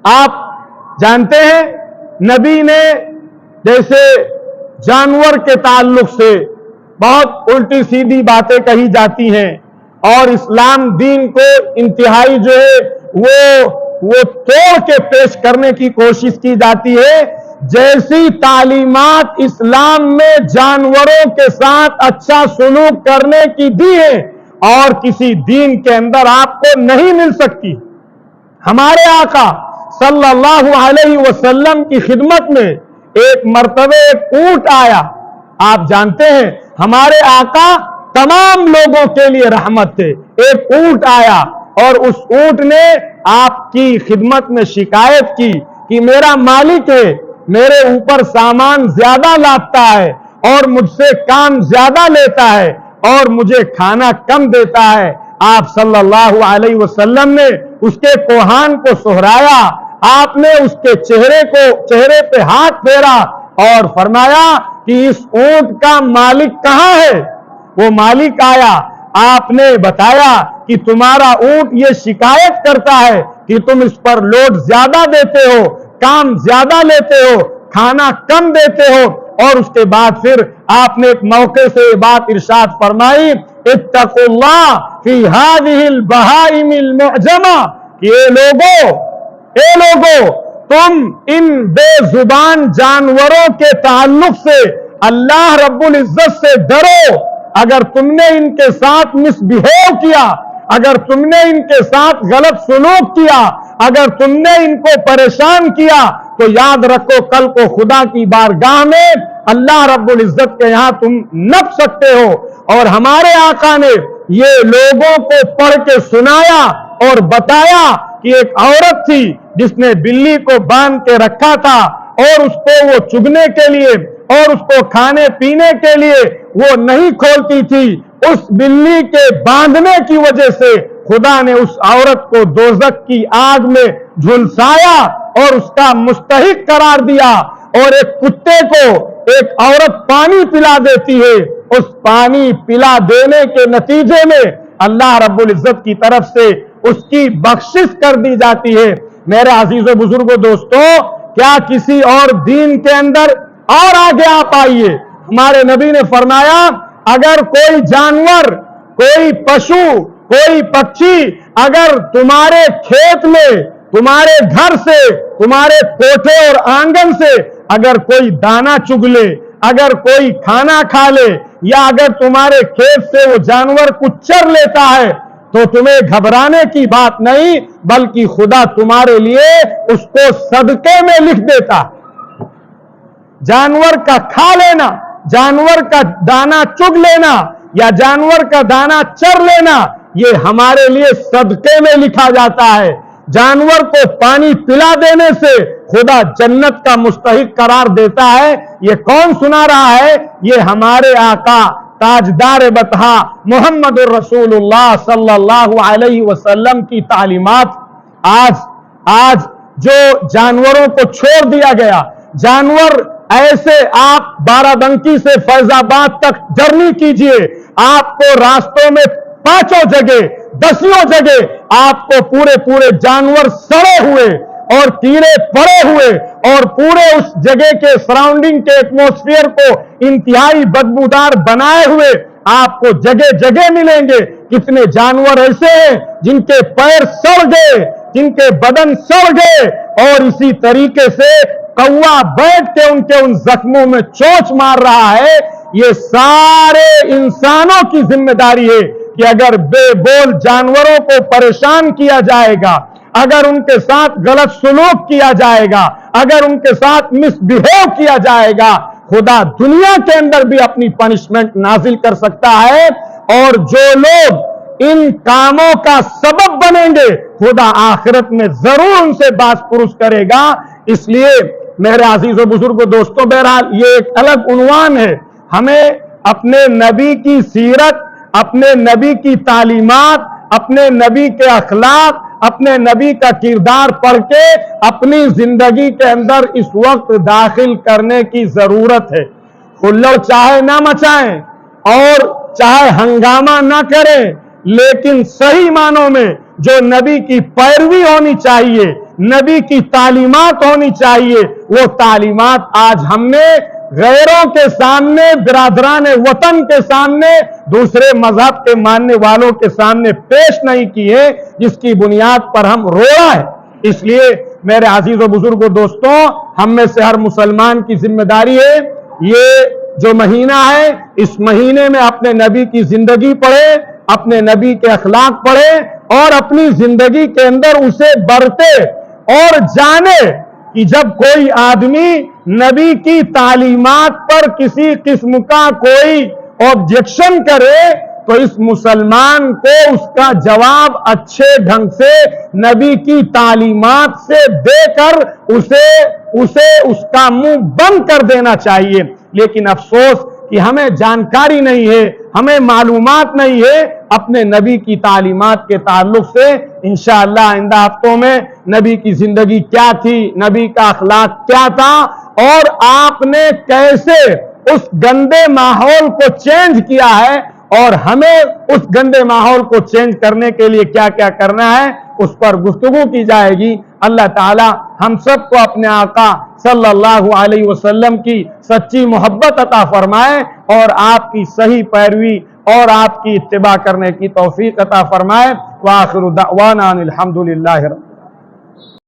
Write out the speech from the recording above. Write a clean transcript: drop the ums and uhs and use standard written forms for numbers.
آپ جانتے ہیں نبی نے جیسے جانور کے تعلق سے بہت الٹی سیدھی باتیں کہی جاتی ہیں اور اسلام دین کو انتہائی جو ہے وہ توڑ کے پیش کرنے کی کوشش کی جاتی ہے، جیسی تعلیمات اسلام میں جانوروں کے ساتھ اچھا سلوک کرنے کی دی ہے اور کسی دین کے اندر آپ کو نہیں مل سکتی۔ ہمارے آقا صلی اللہ علیہ وسلم کی خدمت میں ایک مرتبہ ایک اونٹ آیا۔ آپ جانتے ہیں ہمارے آقا تمام لوگوں کے لیے رحمت تھے۔ ایک اونٹ آیا اور اس اونٹ نے آپ کی خدمت میں شکایت کی کہ میرا مالک ہے، میرے اوپر سامان زیادہ لاتا ہے اور مجھ سے کام زیادہ لیتا ہے اور مجھے کھانا کم دیتا ہے۔ آپ صلی اللہ علیہ وسلم نے اس کے کوہان کو سہرایا، آپ نے اس کے چہرے پہ ہاتھ پھیرا اور فرمایا کہ اس اونٹ کا مالک کہاں ہے؟ وہ مالک آیا، آپ نے بتایا کہ تمہارا اونٹ یہ شکایت کرتا ہے کہ تم اس پر لوڈ زیادہ دیتے ہو، کام زیادہ لیتے ہو، کھانا کم دیتے ہو۔ اور اس کے بعد پھر آپ نے ایک موقع سے یہ بات ارشاد فرمائی، اتقوا اللہ فی ہذہ البہائم المعجمہ، کہ اے لوگو تم ان بے زبان جانوروں کے تعلق سے اللہ رب العزت سے ڈرو۔ اگر تم نے ان کے ساتھ مس بہیو کیا، اگر تم نے ان کے ساتھ غلط سلوک کیا، اگر تم نے ان کو پریشان کیا تو یاد رکھو کل کو خدا کی بارگاہ میں اللہ رب العزت کے یہاں تم نپ سکتے ہو۔ اور ہمارے آقا نے یہ لوگوں کو پڑھ کے سنایا اور بتایا کہ ایک عورت تھی جس نے بلی کو باندھ کے رکھا تھا اور اس کو وہ چگنے کے لیے اور اس کو کھانے پینے کے لیے وہ نہیں کھولتی تھی۔ اس بلی کے باندھنے کی وجہ سے خدا نے اس عورت کو دوزخ کی آگ میں جھلسایا اور اس کا مستحق قرار دیا۔ اور ایک کتے کو ایک عورت پانی پلا دیتی ہے، اس پانی پلا دینے کے نتیجے میں اللہ رب العزت کی طرف سے اس کی بخشش کر دی جاتی ہے۔ میرے عزیز و بزرگوں دوستو، کیا کسی اور دین کے اندر اور آگے آپ آئیے، ہمارے نبی نے فرمایا اگر کوئی جانور، کوئی پشو، کوئی پکشی اگر تمہارے کھیت میں، تمہارے گھر سے، تمہارے کوٹھے اور آنگن سے اگر کوئی دانہ چگ لے، اگر کوئی کھانا کھا لے، یا اگر تمہارے کھیت سے وہ جانور کچھ چر لیتا ہے تو تمہیں گھبرانے کی بات نہیں، بلکہ خدا تمہارے لیے اس کو صدقے میں لکھ دیتا۔ جانور کا کھا لینا، جانور کا دانہ چگ لینا یا جانور کا دانہ چر لینا یہ ہمارے لیے صدقے میں لکھا جاتا ہے۔ جانور کو پانی پلا دینے سے خدا جنت کا مستحق قرار دیتا ہے۔ یہ کون سنا رہا ہے؟ یہ ہمارے آقا تاجدار بطحا محمد الرسول اللہ صلی اللہ علیہ وسلم کی تعلیمات۔ آج جو جانوروں کو چھوڑ دیا گیا، جانور ایسے آپ بارہ بنکی سے فیض آباد تک جرنی کیجئے، آپ کو راستوں میں 5 جگہ 10 جگہ آپ کو پورے جانور سڑے ہوئے اور کیڑے پڑے ہوئے اور پورے اس جگہ کے سراؤنڈنگ کے ایٹماسفیئر کو انتہائی بدبودار بنائے ہوئے آپ کو جگہ جگہ ملیں گے۔ کتنے جانور ایسے ہیں جن کے پیر سڑ گئے، جن کے بدن سڑ گئے، اور اسی طریقے سے کوا بیٹھ کے ان زخموں میں چونچ مار رہا ہے۔ یہ سارے انسانوں کی ذمہ داری ہے کہ اگر بے بول جانوروں کو پریشان کیا جائے گا، اگر ان کے ساتھ غلط سلوک کیا جائے گا، اگر ان کے ساتھ مس بہیو کیا جائے گا، خدا دنیا کے اندر بھی اپنی پنشمنٹ نازل کر سکتا ہے۔ اور جو لوگ ان کاموں کا سبب بنیں گے خدا آخرت میں ضرور ان سے باز پرس کرے گا۔ اس لیے میرے عزیز و بزرگوں دوستوں، بہرحال یہ ایک الگ عنوان ہے۔ ہمیں اپنے نبی کی سیرت، اپنے نبی کی تعلیمات، اپنے نبی کے اخلاق، اپنے نبی کا کردار پڑھ کے اپنی زندگی کے اندر اس وقت داخل کرنے کی ضرورت ہے۔ ہلڑ چاہے نہ مچائیں اور چاہے ہنگامہ نہ کریں، لیکن صحیح معنوں میں جو نبی کی پیروی ہونی چاہیے، نبی کی تعلیمات ہونی چاہیے، وہ تعلیمات آج ہم نے غیروں کے سامنے، برادران وطن کے سامنے، دوسرے مذہب کے ماننے والوں کے سامنے پیش نہیں کی ہے، جس کی بنیاد پر ہم روڑا ہے۔ اس لیے میرے عزیز و بزرگوں دوستوں، ہم میں سے ہر مسلمان کی ذمہ داری ہے، یہ جو مہینہ ہے اس مہینے میں اپنے نبی کی زندگی پڑھے، اپنے نبی کے اخلاق پڑھے اور اپنی زندگی کے اندر اسے برتے اور جانے کہ جب کوئی آدمی نبی کی تعلیمات پر کسی قسم کا کوئی آبجیکشن کرے تو اس مسلمان کو اس کا جواب اچھے ڈھنگ سے نبی کی تعلیمات سے دے کر اسے اس کا منہ بند کر دینا چاہیے۔ لیکن افسوس کہ ہمیں جانکاری نہیں ہے، ہمیں معلومات نہیں ہے اپنے نبی کی تعلیمات کے تعلق سے۔ انشاءاللہ آئندہ ہفتوں میں نبی کی زندگی کیا تھی، نبی کا اخلاق کیا تھا اور آپ نے کیسے اس گندے ماحول کو چینج کیا ہے اور ہمیں اس گندے ماحول کو چینج کرنے کے لیے کیا کیا کرنا ہے، اس پر گفتگو کی جائے گی۔ اللہ تعالی ہم سب کو اپنے آقا صلی اللہ علیہ وسلم کی سچی محبت عطا فرمائے اور آپ کی صحیح پیروی اور آپ کی اتباع کرنے کی توفیق عطا فرمائے۔ وآخر دعوانا الحمدللہ۔